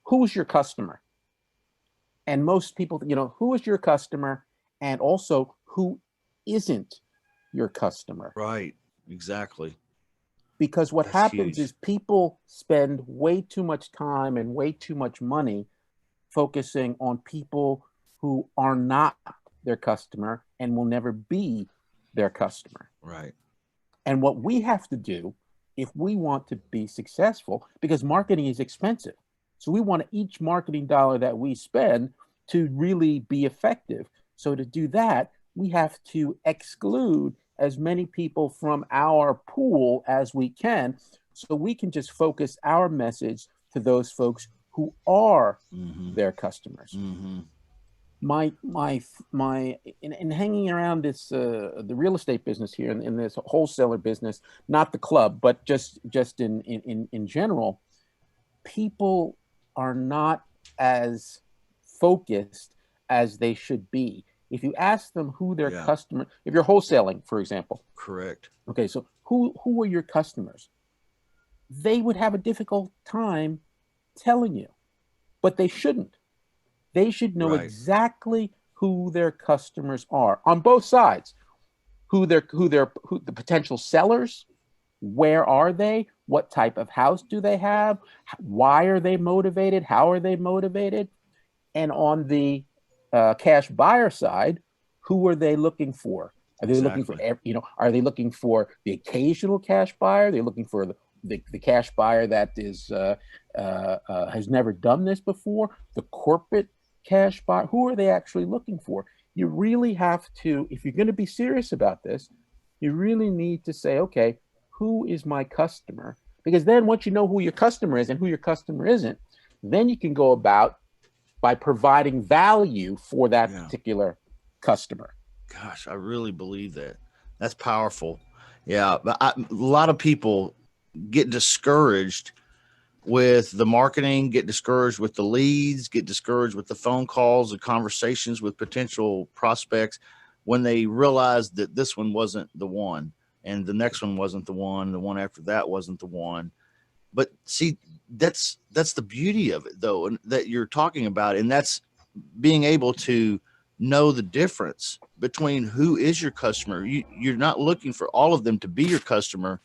Who's your customer? And most people, who is your customer, and also who isn't your customer? Right. Exactly. Because what That's happens huge. is people spend way too much time and way too much money focusing on people who are not their customer and will never be their customer. Right. And what we have to do if we want to be successful, because marketing is expensive. So we want each marketing dollar that we spend to really be effective. So to do that, we have to exclude as many people from our pool as we can, so we can just focus our message to those folks who are their customers. My in hanging around this the real estate business here, in this wholesaler business, not the club, but just in general, people are not as focused as they should be. If you ask them who their customer, if you're wholesaling, for example. Correct. Okay, so who are your customers? They would have a difficult time telling you, but they shouldn't. They should know exactly who their customers are on both sides. Who the potential sellers, where are they? What type of house do they have? Why are they motivated? How are they motivated? And on the cash buyer side, who are they looking for? Are they looking for, are they looking for the occasional cash buyer? Are they looking for the cash buyer that is has never done this before? The corporate cash buyer? Who are they actually looking for? You really have to, if you're going to be serious about this, you really need to say, okay, who is my customer? Because then once you know who your customer is and who your customer isn't, then you can go about by providing value for that particular customer. Gosh, I really believe that. That's powerful. Yeah, but a lot of people get discouraged with the marketing, get discouraged with the leads, get discouraged with the phone calls, the conversations with potential prospects when they realize that this one wasn't the one, and the next one wasn't the one after that wasn't the one. But see, that's the beauty of it, though, and that you're talking about, and that's being able to know the difference between who is your customer. You're not looking for all of them to be your customer.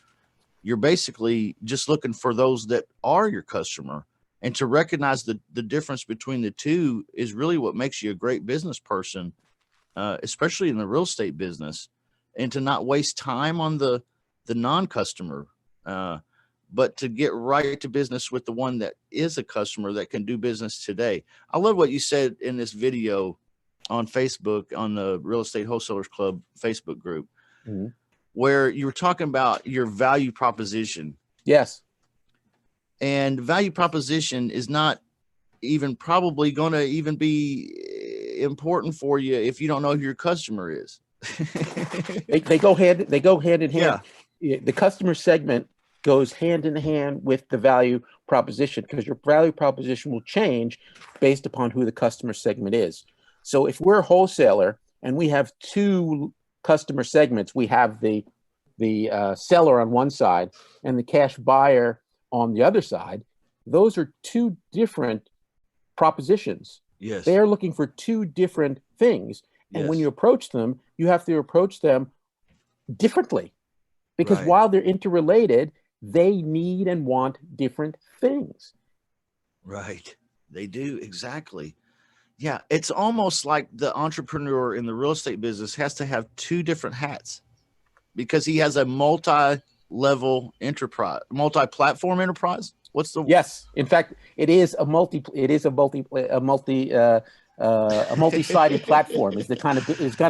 You're basically just looking for those that are your customer, and to recognize the difference between the two is really what makes you a great business person, especially in the real estate business, and to not waste time on the non-customer, but to get right to business with the one that is a customer that can do business today. I love what you said in this video on Facebook, on the Real Estate Wholesalers Club Facebook group, where you were talking about your value proposition. Yes. And value proposition is not even probably going to even be important for you if you don't know who your customer is. they go hand in hand. Yeah. The customer segment goes hand in hand with the value proposition, because your value proposition will change based upon who the customer segment is. So if we're a wholesaler and we have two customer segments, we have the seller on one side and the cash buyer on the other side. Those are two different propositions. Yes. They are looking for two different things. And when you approach them, you have to approach them differently, because while they're interrelated, they need and want different things. Right. They do. Exactly. Yeah. It's almost like the entrepreneur in the real estate business has to have two different hats, because he has a multi-level enterprise, multi-platform enterprise. What's the? Yes. In fact, it is a multi-sided platform is the kind of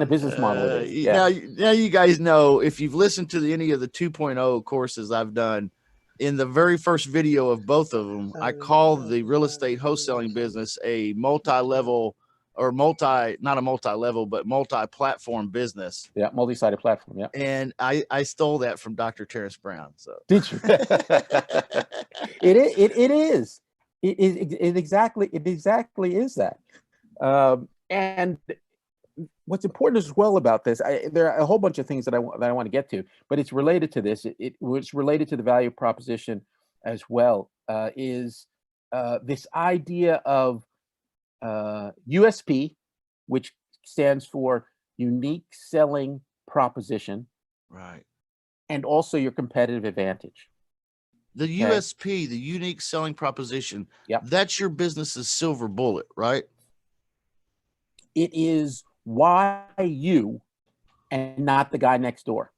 business model it is. Yeah. Now you guys know, if you've listened to any of the 2.0 courses I've done, in the very first video of both of them, I call the real estate wholesaling business a multi-level, or not a multi-level, but multi-platform business. Yeah, multi-sided platform. Yeah. And I stole that from Dr. Terrence Brown. So did you? It is. It exactly is that. And what's important as well about this, there are a whole bunch of things that I want to get to, but it's related to this. It's related to the value proposition as well. Is this idea of USP, which stands for unique selling proposition, Right. and also your competitive advantage. The Okay. USP, the unique selling proposition, Yep. that's your business's silver bullet, right? It is why you and not the guy next door.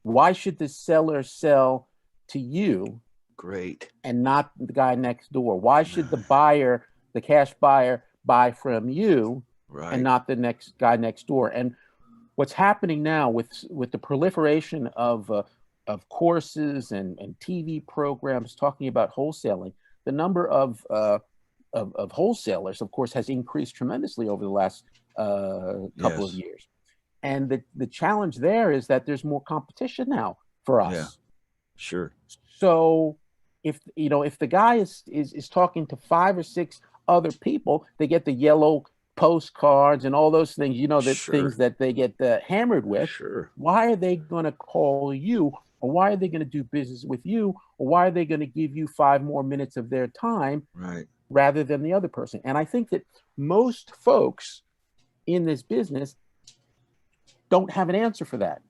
Why should the seller sell to you? Great. And not the guy next door? Why should the buyer, the cash buyer, buy from you, right, and not the next guy next door? And what's happening now with the proliferation of courses and TV programs talking about wholesaling, the number of wholesalers, of course, has increased tremendously over the last couple of years. And the challenge there is that there's more competition now for us. Yeah, sure. So if the guy is talking to 5 or 6 other people, they get the yellow postcards and all those things, the things that they get hammered with. Sure. Why are they going to call you, or why are they going to do business with you, or why are they going to give you 5 more minutes of their time, right, rather than the other person? And I think that most folks in this business don't have an answer for that.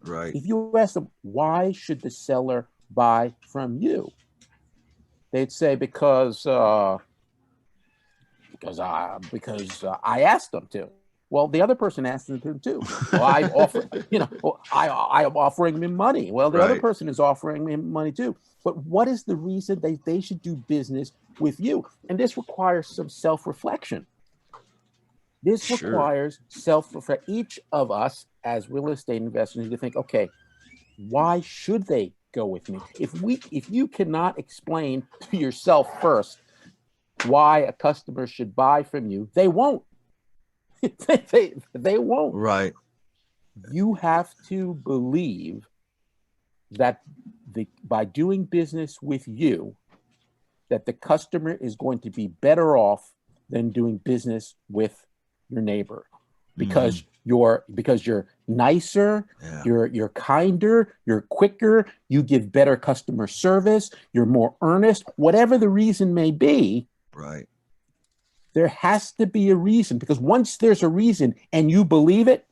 Right. If you ask them, why should the seller buy from you? They'd say, because I asked them to. Well, the other person asked them to too. Well, I offer, I am offering him money. Well, the other person is offering him money too. But what is the reason they should do business with you? And this requires some self-reflection. This requires self-reflection. Each of us as real estate investors need to think, okay, why should they go with me? If you cannot explain to yourself first why a customer should buy from you, they won't. they won't. Right. You have to believe that by doing business with you, that the customer is going to be better off than doing business with your neighbor, because you're nicer, you're kinder, you're quicker, you give better customer service, you're more earnest, whatever the reason may be. Right. There has to be a reason, because once there's a reason and you believe it,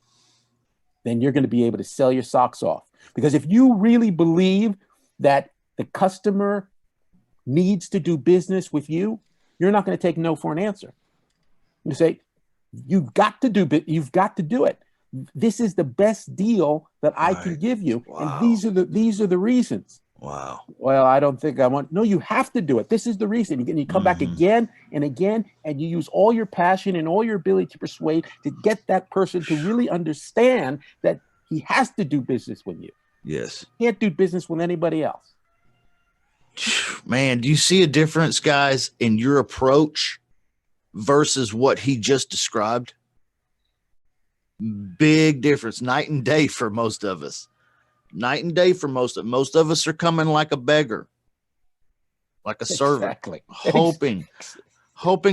then you're going to be able to sell your socks off. Because if you really believe that the customer needs to do business with you, you're not going to take no for an answer. You say, you've got to do it. This is the best deal that I can give you. Wow. And these are the reasons. Wow. Well, I don't think I want. No, you have to do it. This is the reason. You come back again and again, and you use all your passion and all your ability to persuade to get that person to really understand that he has to do business with you. Yes. He can't do business with anybody else. Man, do you see a difference, guys, in your approach versus what he just described? Big difference, night and day for most of us. Night and day for most of us are coming like a beggar, like a servant, hoping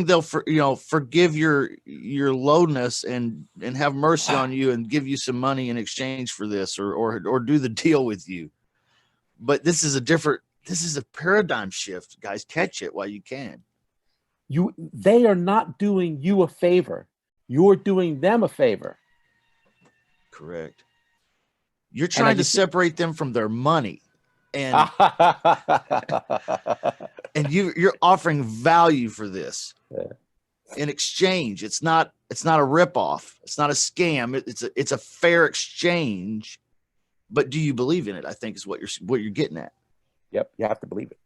they'll forgive your lowness and have mercy on you and give you some money in exchange for this, or do the deal with you. But this is a paradigm shift, guys. Catch it while you can. They are not doing you a favor. You're doing them a favor. Correct. You're trying to separate them from their money, and and you're offering value for this in exchange. It's not a ripoff. It's not a scam. It's a fair exchange. But do you believe in it? I think is what you're getting at. Yep, you have to believe it.